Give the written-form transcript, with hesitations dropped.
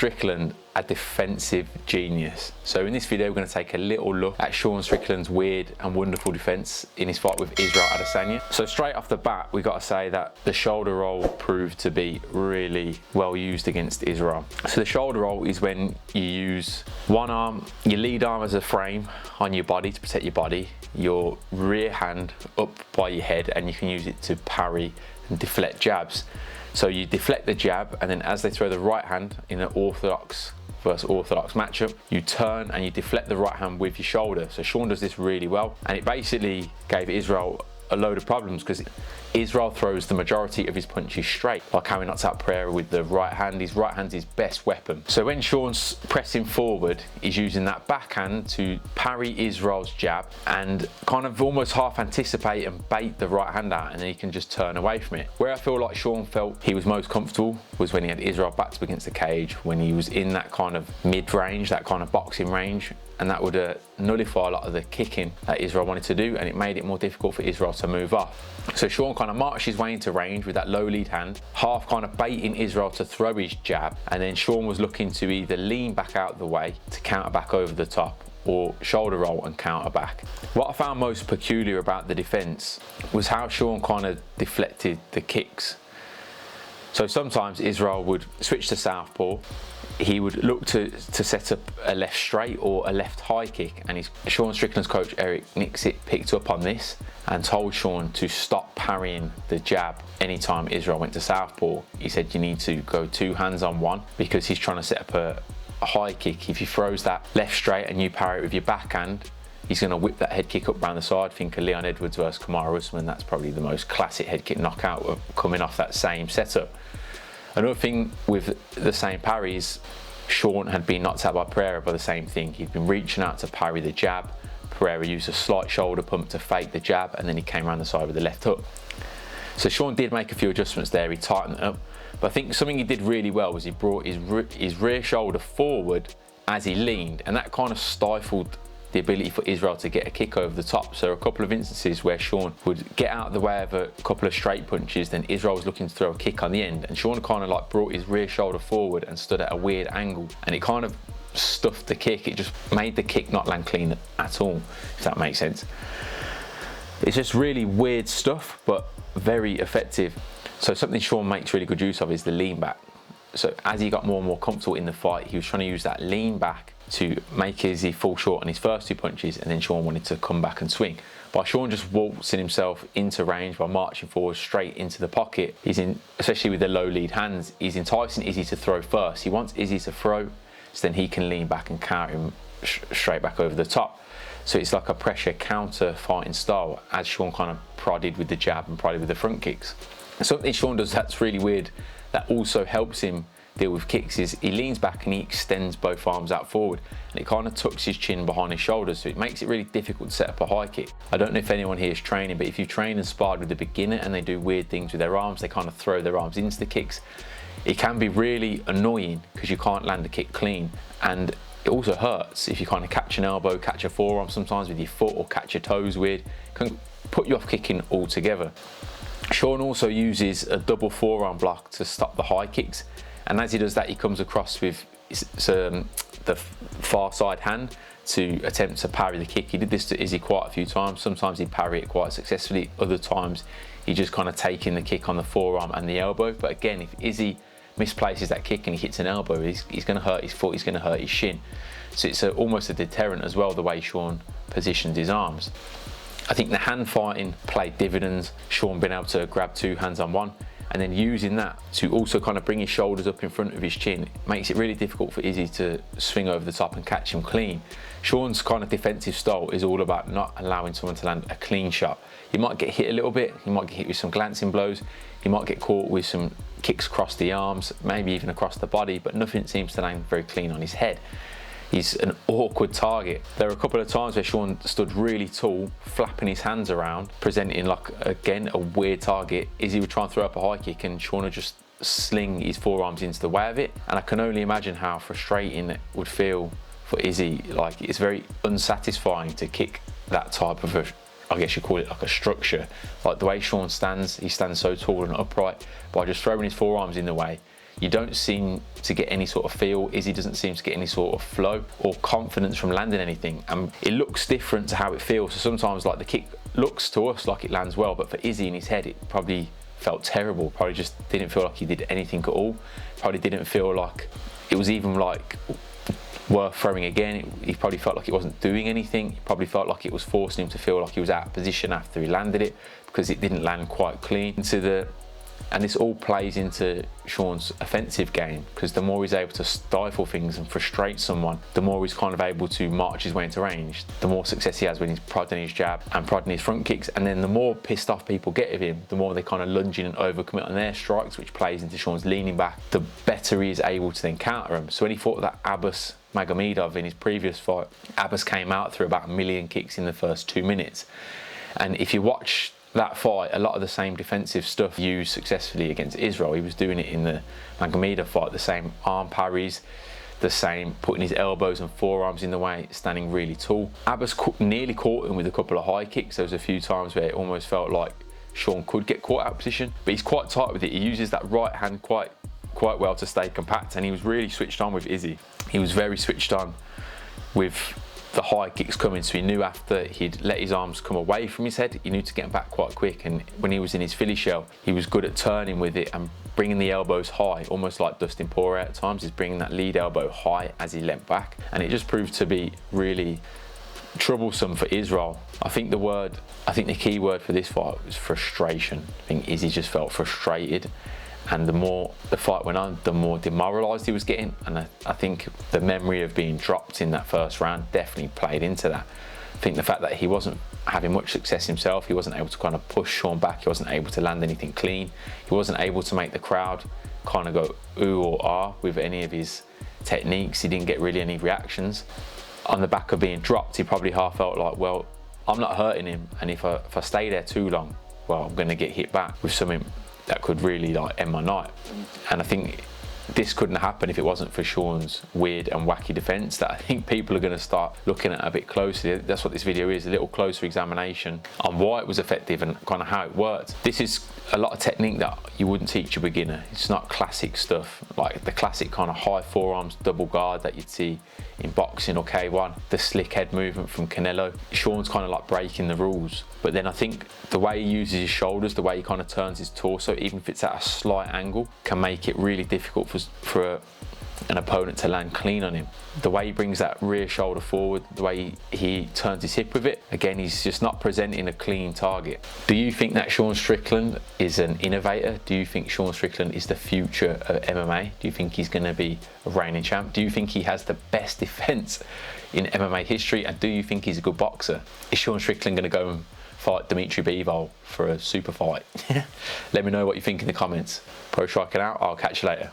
Strickland, a defensive genius. So in this video, we're going to take a little look at Sean Strickland's weird and wonderful defense in his fight with Israel Adesanya. So straight off the bat, we got to say that the shoulder roll proved to be really well used against Israel. So the shoulder roll is when you use one arm, your lead arm as a frame on your body to protect your body, your rear hand up by your head, and you can use it to parry and deflect jabs. So you deflect the jab, and then as they throw the right hand in an orthodox versus orthodox matchup, you turn and you deflect the right hand with your shoulder. So Sean does this really well, and it basically gave Israel a load of problems because Israel throws the majority of his punches straight, like how he knocks out Pereira with the right hand. His right hand's his best weapon. So when Sean's pressing forward, he's using that backhand to parry Israel's jab and kind of almost half anticipate and bait the right hand out, and then he can just turn away from it. Where I feel like Sean felt he was most comfortable was when he had Israel backed up against the cage, when he was in that kind of mid-range, that kind of boxing range, and that would nullify a lot of the kicking that Israel wanted to do, and it made it more difficult for Israel to move off. So Sean kind of marched his way into range with that low lead hand, half kind of baiting Israel to throw his jab, and then Sean was looking to either lean back out of the way to counter back over the top, or shoulder roll and counter back. What I found most peculiar about the defense was how Sean kind of deflected the kicks. So sometimes Israel would switch to southpaw. He would look to set up a left straight or a left high kick, and Sean Strickland's coach Eric Nixit picked up on this and told Sean to stop parrying the jab anytime Israel went to southpaw. He said you need to go two hands on one because he's trying to set up a high kick. If he throws that left straight and you parry it with your backhand, he's going to whip that head kick up around the side. Think of Leon Edwards versus Kamaru Usman. That's probably the most classic head kick knockout coming off that same setup. Another thing with the same parries, Sean had been knocked out by Pereira by the same thing. He'd been reaching out to parry the jab. Pereira used a slight shoulder pump to fake the jab, and then he came around the side with the left hook. So Sean did make a few adjustments there. He tightened it up. But I think something he did really well was he brought his rear shoulder forward as he leaned, and that kind of stifled the ability for Israel to get a kick over the top. So a couple of instances where Sean would get out of the way of a couple of straight punches, then Israel was looking to throw a kick on the end, and Sean kind of like brought his rear shoulder forward and stood at a weird angle, and it kind of stuffed the kick. It just made the kick not land clean at all, if that makes sense. It's just really weird stuff, but very effective. So something Sean makes really good use of is the lean back. So as he got more and more comfortable in the fight, he was trying to use that lean back to make Izzy fall short on his first two punches, and then Sean wanted to come back and swing. By Sean just waltzing himself into range by marching forward straight into the pocket, especially with the low lead hands, he's enticing Izzy to throw first. He wants Izzy to throw, so then he can lean back and counter him straight back over the top. So it's like a pressure counter fighting style, as Sean kind of prodded with the jab and prodded with the front kicks. Something Sean does that's really weird that also helps him deal with kicks is he leans back and he extends both arms out forward, and it kind of tucks his chin behind his shoulders, so it makes it really difficult to set up a high kick. I don't know if anyone here is training, but if you train and sparred with a beginner and they do weird things with their arms, they kind of throw their arms into the kicks, it can be really annoying because you can't land a kick clean, and it also hurts if you kind of catch an elbow, catch a forearm sometimes with your foot, or catch your toes weird. It can put you off kicking altogether. Sean also uses a double forearm block to stop the high kicks, and as he does that, he comes across with the far side hand to attempt to parry the kick. He did this to Izzy quite a few times. Sometimes he'd parry it quite successfully, other times he just kind of taking the kick on the forearm and the elbow. But again, if Izzy misplaces that kick and he hits an elbow, he's going to hurt his foot, he's going to hurt his shin. So it's almost a deterrent as well, the way Sean positions his arms. I think the hand fighting played dividends. Sean being able to grab two hands on one, and then using that to also kind of bring his shoulders up in front of his chin, makes it really difficult for Izzy to swing over the top and catch him clean. Sean's kind of defensive style is all about not allowing someone to land a clean shot. You might get hit a little bit, you might get hit with some glancing blows, you might get caught with some kicks across the arms, maybe even across the body, but nothing seems to land very clean on his head. He's an awkward target. There were a couple of times where Sean stood really tall, flapping his hands around, presenting like, again, a weird target. Izzy would try and throw up a high kick and Sean would just sling his forearms into the way of it. And I can only imagine how frustrating it would feel for Izzy. Like, it's very unsatisfying to kick that type of I guess you call it like a structure. Like the way Sean stands, he stands so tall and upright. By just throwing his forearms in the way, you don't seem to get any sort of feel. Izzy doesn't seem to get any sort of flow or confidence from landing anything, and it looks different to how it feels. So sometimes like the kick looks to us like it lands well, but for Izzy in his head it probably felt terrible. Probably just didn't feel like he did anything at all. Probably didn't feel like it was even like worth throwing again. He probably felt like it wasn't doing anything. He probably felt like it was forcing him to feel like he was out of position after he landed it, because it didn't land quite clean. And this all plays into Sean's offensive game, because the more he's able to stifle things and frustrate someone, the more he's kind of able to march his way into range, the more success he has when he's prodding his jab and prodding his front kicks. And then the more pissed off people get of him, the more they kind of lunge in and overcommit on their strikes, which plays into Sean's leaning back, the better he is able to then counter him. So when he fought that Abbas Magomedov in his previous fight, Abbas came out through about 1 million kicks in the first 2 minutes. And if you watch that fight, a lot of the same defensive stuff used successfully against Israel, he was doing it in the Magomedov fight. The same arm parries, the same putting his elbows and forearms in the way, standing really tall. Abbas nearly caught him with a couple of high kicks. There was a few times where it almost felt like Sean could get caught out of position, but he's quite tight with it. He uses that right hand quite well to stay compact, and he was really switched on with Izzy. He was very switched on with the high kicks coming, so he knew after he'd let his arms come away from his head, he knew to get him back quite quick. And when he was in his Philly shell, he was good at turning with it and bringing the elbows high, almost like Dustin Poirier at times. He's bringing that lead elbow high as he leant back, and it just proved to be really troublesome for Israel. I think the key word for this fight was frustration. I think Izzy just felt frustrated, and the more the fight went on, the more demoralised he was getting. And I think the memory of being dropped in that first round definitely played into that. I think the fact that he wasn't having much success himself, he wasn't able to kind of push Sean back, he wasn't able to land anything clean, he wasn't able to make the crowd kind of go ooh or ah with any of his techniques. He didn't get really any reactions. On the back of being dropped, he probably half felt like, well, I'm not hurting him, and if I stay there too long, well, I'm going to get hit back with something that could really like end my night. And I think this couldn't happen if it wasn't for Sean's weird and wacky defense, that I think people are going to start looking at a bit closely. That's what this video is, a little closer examination on why it was effective and kind of how it worked. This is a lot of technique that you wouldn't teach a beginner. It's not classic stuff, like the classic kind of high forearms double guard that you'd see in boxing or K1, the slick head movement from Canelo. Sean's kind of like breaking the rules, but then I think the way he uses his shoulders, the way he kind of turns his torso, even if it's at a slight angle, can make it really difficult for an opponent to land clean on him. The way he brings that rear shoulder forward, the way he turns his hip with it, again, he's just not presenting a clean target. Do you think that Sean Strickland is an innovator? Do you think Sean Strickland is the future of MMA? Do you think he's going to be a reigning champ? Do you think he has the best defense in MMA history? And do you think he's a good boxer? Is Sean Strickland going to go and fight Dimitri Bivol for a super fight? Let me know what you think in the comments. Pro striking out. I'll catch you later.